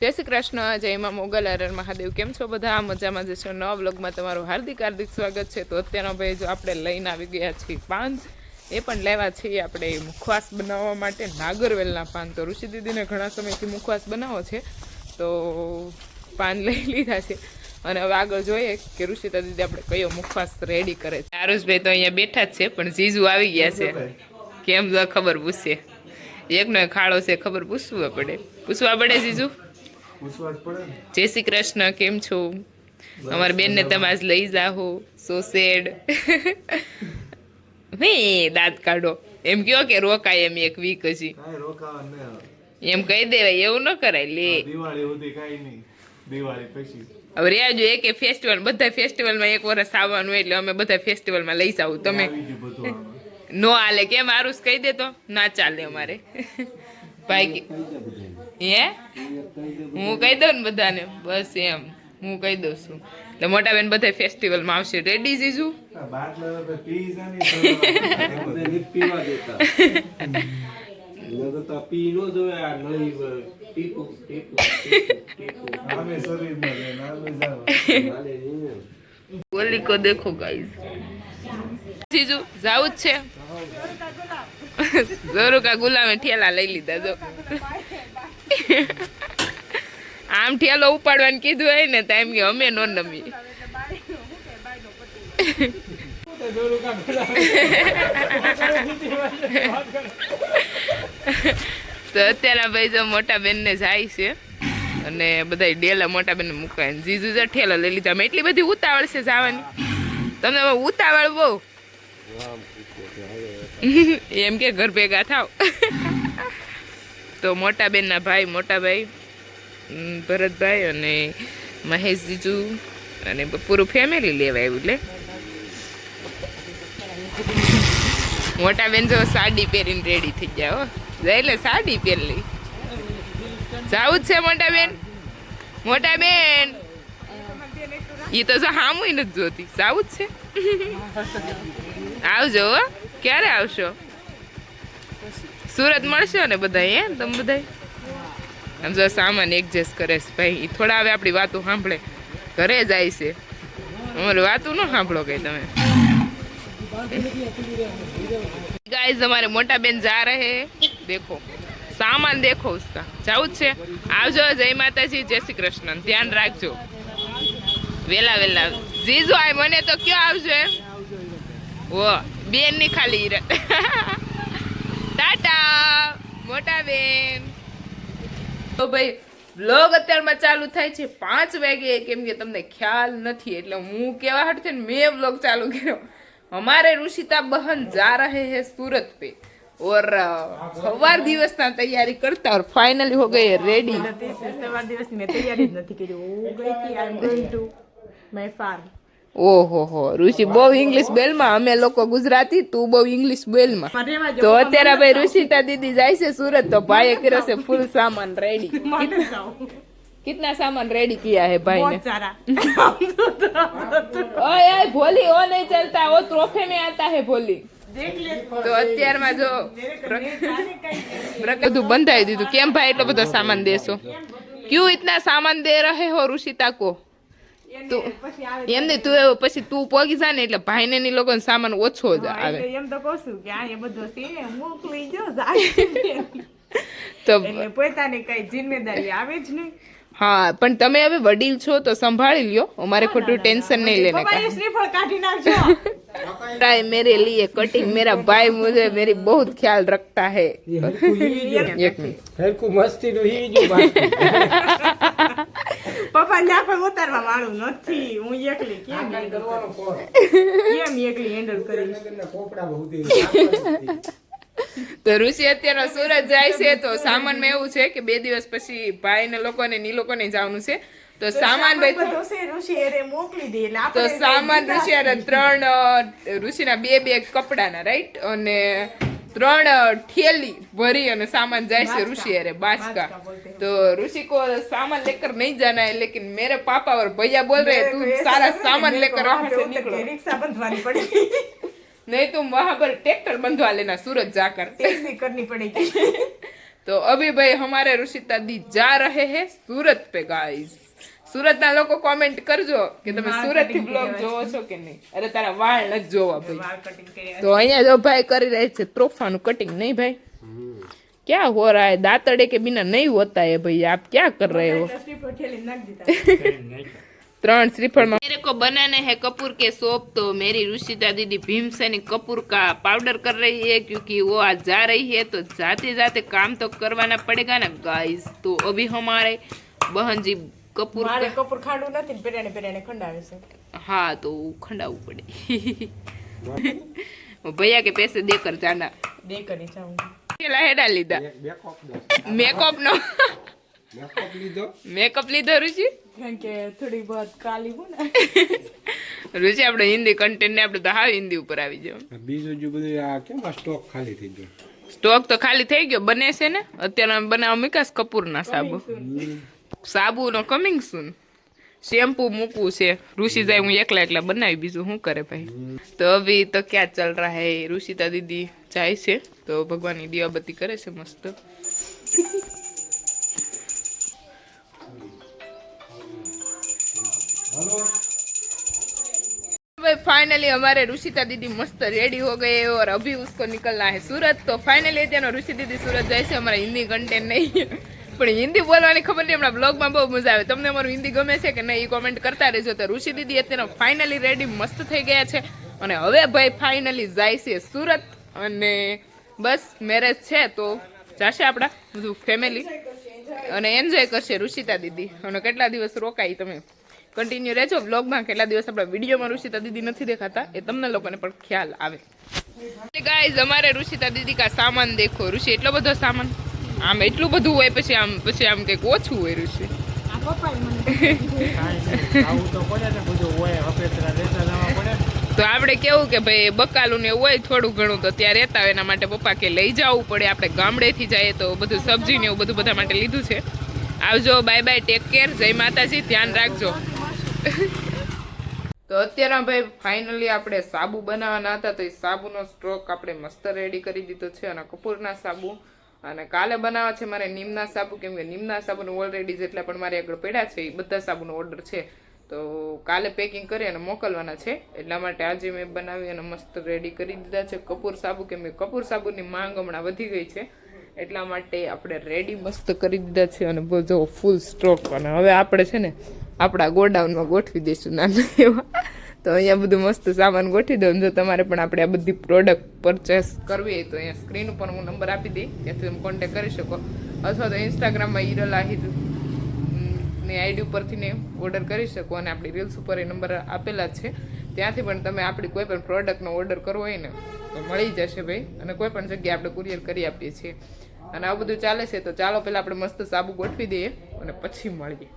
જય શ્રી કૃષ્ણ, જય માં મોગલ હર મહાદેવ. કેમ છો બધા? મજામાં જશો. નવા વ્લોગમાં તમારું હાર્દિક સ્વાગત છે. તો અત્યારનો ભાઈ જો આપણે લઈને આવી ગયા છીએ પાન. એ પણ લેવા છીએ આપણે મુખવાસ બનાવવા માટે નાગરવેલના પાન. તો ઋષિ દીદીને ઘણા સમયથી મુખવાસ બનાવો છે, તો પાન લઈ લીધા છે. અને હવે આગળ જોઈએ કે ઋષિતા દીદી આપણે કયો મુખવાસ રેડી કરે છે. આરુષભાઈ તો અહીંયા બેઠા જ છે, પણ જીજુ આવી ગયા છે. કેમ ખબર પૂછશે? એકનો ખાડો છે, ખબર પૂછવા પડે જીજુ. જય શ્રી કૃષ્ણ, કેમ છો? અમારી બેન ને તમે આજ લઈ જાઓ. સો સેડ. દાંત કાઢો એમ કયો કે રોકાય એમ એક વીક હજી એમ કહી દેવાય, એવું ન કરાય. લે હવે રેજો એક ફેસ્ટિવલ, બધા ફેસ્ટિવલમાં એક વર્ષ આવવાનું એટલે અમે બધા ફેસ્ટિવલમાં લઈ જાવ. તમે નો હાલે કેમ? આરુષ કહી દે તો ના ચાલે અમારે. ભાઈ હે હું કહી દઉં ને બધાને, બસ એમ હું કહી દઉં છું. એટલે મોટા બેન બધા ફેસ્ટિવલમાં આવશે. રેડી જીજુ? ગોલી કો દેખો ગાઈસ. જીજુ જાવું જ છે. જરૂર કા ગુલામે ઠેલા લઈ લીધા. જો આમ ઠેલો ઉપાડવાનું કીધું હોય ને તો એમ કે અમે નો નમી. તો અત્યારે ભાઈ જો મોટા બેન ને જાય છે અને બધા ડેલા મોટા બેન મુકાય. જીજુ જો ઠેલો લઈ લીધા. અમે એટલી બધી ઉતાવળ છે જવાની. તમને ઉતાવળ બહુ એમ કે ઘર ભેગા થાવ. તો મોટા બેન ના ભાઈ, મોટા ભાઈ ભરતભાઈ અને મહેશ જીજુ અને પૂરું ફેમિલી લેવા આવ્યું. એટલે મોટા બેન જો સાડી પહેરીને રેડી થઈ ગયા. એટલે સાડી પહેરી જાવું જ છે મોટા બેન. મોટા બેન એ તો જો હામુય નથી જોતી. જાવું જ છે. આવજો. ક્યારે આવશો? સુરત મળશો ને બધા? એમ તમે બધા આમ જો સામાન એડજસ્ટ કરે છે ભાઈ. થોડા હવે આપણી વાતો સાંભળે. ઘરે જાય છે, અમારી વાતો ન સાંભળો કઈ તમે. गाइस हमारे मोटा बेन जा रहे हैं. देखो सामान देखो उसका. जाऊँ છે. આવજો. જય માતાજી, જય શ્રી કૃષ્ણ. ધ્યાન રાખજો. વેલા વેલા જીજુ આય મને તો ક્યાં આવજો એમ. ઓ બેન ની ખાલી ટાટા મોટા બેન. તો ભાઈ વ્લોગ અત્યારમાં ચાલુ થાય છે 5 વાગે. કેમ કે તમને ખ્યાલ નથી એટલે હું કેવા હટતે ને મેં વ્લોગ ચાલુ કર્યો. हमारे ऋषिता बहन जा रहे हैं सूरत पे और सवार दिवस ना तैयारी करता और फाइनली हो गए रेडी. सवार दिवस में तैयारी નથી કરી. હું ગઈ કે I am going to my farm. ઓહો હો ઋષિ બહુ ઇંગ્લિશ બોલમાં. અમે લોકો ગુજરાતી, તું બહુ ઇંગ્લિશ બોલમાં. તો અત્યારે ભાઈ ऋषिता दीदी જાય છે સુરત. તો ભાઈએ કર્યો છે ફૂલ સામાન રેડી. कितना सामान रेडी किया है भाई ने? बहुत सारा. ओए भोली वो नहीं चलता, वो ट्रॉफी में आता है भोली. તો અત્યારમાં જો બધું બંધાઈ દીધું. કેમ ભાઈ એટલો બધો સામાન દેશો? ક્યું ઇતના સામાન દે રહે હો ઋષિતા કો? એમ નહીં તું પછી તું પોગી જા ને એટલે ભાઈ ને ની લોકો સામાન ઓછો જ આવે. એમ તો કહું છું કે આ એ બધો છે મોકલી જો જાય. તો એટલે પોતાની કઈ જિમ્મેદારી આવે જ નહીં. हाँ पण તમે હવે વડીલ છો તો સંભાળી લ્યો. અમારે ખોટું टेंशन नहीं लेने का. श्रीफल काटी नाखो. भाई मेरे लिए कटिंग, मेरा भाई मुझे मेरी बहुत ख्याल रखता है. एक मिनट હરકુ મસ્તી નું હી જો બાકી. પપ્પા ના પર ઉતારવા વાળું નથી. હું એકલી કેમ કરવાનો ફોન. કેમ એકલી હેન્ડલ કરીશ. કોપડા બહુ તો ઋષિ અત્યારે સુરત જાય છે. તો સામાનમાં એવું છે કે 2 દિવસ પછી ભાઈ ને લોકોને ની લોકોને જવાનું છે. તો સામાન ભાઈ મોકલી દે. તો સામાન ઋષિ 3 ઋષિના 2 બેગ કપડાના રાઈટ અને 3 થેલી ભરી અને સામાન જાય છે ऋषि अरे बाचका. तो ऋषि को सामान लेकर नहीं जाना है, लेकिन मेरे पापा और भैया बोल रहे हैं तू सारा सामान लेकर वहां से निकलो. रिक्शा बंधवानी पड़ेगी. नहीं तुम वहां पर ट्रैक्टर बंधवा लेना सूरत जाकर. टैक्सी करनी पड़ेगी. तो अभी भाई हमारे ऋषिता दी जा रहे हैं सूरत पे गाइस. સુરતના લોકો કોમેન્ટ કરજો કે તમે સુરત થી બ્લોગ જોવો છો કે નહીં. અરે તારા વાળ નથી જોવા ભાઈ. વાળ કટિંગ કર્યા તો અહીંયા જો ભાઈ કરી રહે છે તોફાનું કટિંગ નહીં ભાઈ. क्या हो रहा है दातड़े के बिना नहीं होता है भाई आप क्या कर रहे हो. શ્રીફળ ઠેલી નાખી દીધા 3 श्रीफल में मेरे को बनाने हैं कपूर के सोप. तो मेरी रुचिता दीदी भीमसेनी कपूर का पाउडर कर रही है क्योंकि वो आज जा रही है तो जाते जाते काम तो करवाना पड़ेगा ना गाइस. तो अभी हमारे बहन जी कपूर મારે કપૂર ખાંડવું નથી ને પેરાણે ખંડાવે છે. हाँ तो खंडाવું પડે. भैया के पैसे देकर जाना. દે કરી જાઉં પેલા હેડા લીધા મેકઅપ નો મેકઅપ લીધો રુચિ કારણ કે થોડી બહુત કાલી હું ને રુચિ આપણે હિન્દી કન્ટેન્ટ ને આપણે તો હા હિન્દી ઉપર આવી જાવ. બીજું જો બધું આ કેમ આ સ્ટોક ખાલી થઈ ગયો. સ્ટોક તો ખાલી થઈ ગયો બને છે ને અત્યારે બનાવવા મૂક્યા કપૂરના સાબુ નો કમિંગ સૂન. શેમ્પુ મૂકવું છે ઋષિ જાય હું એકલા બનાવી બીજું શું કરે ભાઈ. તો અભી તો ક્યાં ચલ રહા હે ઋષિતા દીદી જાય છે તો ભગવાનની દીવાબત્તી કરે છે મસ્ત. फाइनली हमारे रुचिता दीदी मस्त रेडी हो गए और अभी उसको निकलना है सूरत. तो फाइनली અત્યારનો ઋષિ દીદી સુરત જાય છે. અમારા હિન્દી કન્ટેન્ટ નહીં પણ હિન્દી બોલવાની ખબર નહીં. હમણાં બ્લોગમાં બહુ મજા આવે. તમને અમારું હિન્દી ગમે છે કે નહીં એ કોમેન્ટ કરતા રહેજો. તો ઋષિ દીદી અત્યારે ફાઇનલી રેડી મસ્ત થઈ ગયા છે અને હવે ભાઈ ફાઇનલી જાય છે સુરત અને બસ મેરેજ છે તો જશે આપણા બધું ફેમિલી અને એન્જોય કરશે ઋષિતા દીદી. અને કેટલા દિવસ રોકાઈ તમે કન્ટિન્યુ રહેજો બ્લોગમાં. કેટલા દિવસ આપણા વિડીયોમાં રુચિતા દીદી નથી દેખાતા એ તમને લોકોને પણ ખ્યાલ આવે. ગાઈઝ અમારે રુચિતા દીદી કા સામાન દેખો. ઋષિ એટલો બધો સામાન આમ એટલું બધું હોય પછી આમ કંઈક ઓછું હોય ઋષિ. આ પપ્પા મને આવું તો પડે ને બધું હોય હફેતરા લેતા જવા પડે. તો આપણે કેવું કે ભાઈ બકાલું ને હોય થોડું ઘણું તો ત્યાં રહેતા હોય એના માટે પપ્પા કે લઈ જવું પડે. આપણે ગામડેથી જઈએ તો બધું સબ્જી ને એવું બધું બધા માટે લીધું છે. આવજો બાય બાય ટેક કેર. જય માતાજી ધ્યાન રાખજો. તો અત્યારે ભાઈ ફાઇનલી આપણે સાબુ બનાવવાના હતા તો એ સાબુનો સ્ટોક આપણે મસ્ત રેડી કરી દીધો છે અને કપૂરના સાબુ અને કાલે બનાવવા છે મારે નીમના સાબુ કેમ કે નીમના સાબુનો ઓલરેડી જેટલા પણ મારે આગળ પડ્યા છે એ બધા સાબુનો ઓર્ડર છે તો કાલે પેકિંગ કરી અને મોકલવાના છે એટલા માટે આજે મેં બનાવી અને મસ્ત રેડી કરી દીધા છે કપૂર સાબુ કેમ કે કપૂર સાબુની માંગ હમણાં વધી ગઈ છે એટલા માટે આપણે રેડી મસ્ત કરી દીધા છે અને બધો ફૂલ સ્ટોક. અને હવે આપણે છે ને આપણા ગોડાઉનમાં ગોઠવી દઈશું નાના એવા. તો અહીંયા બધું મસ્ત સામાન ગોઠવી દઉં. જો તમારે પણ આપણે આ બધી પ્રોડક્ટ પરચેસ કરવી હોય તો અહીંયા સ્ક્રીન ઉપર હું નંબર આપી દઈ ત્યાંથી તમે કોન્ટેક્ટ કરી શકો અથવા તો ઇન્સ્ટાગ્રામમાં હિરલ આહિર ની આઈડી ઉપરથી ને ઓર્ડર કરી શકો અને આપણી રીલ્સ ઉપર એ નંબર આપેલા છે ત્યાંથી પણ તમે આપણી કોઈ પણ પ્રોડક્ટનો ઓર્ડર કરવો હોય ને તો મળી જશે ભાઈ. અને કોઈ પણ જગ્યાએ આપણે કુરિયર કરી આપીએ છીએ અને આ બધું ચાલે છે. તો ચાલો પહેલાં આપણે મસ્ત સાબુ ગોઠવી દઈએ અને પછી મળીએ.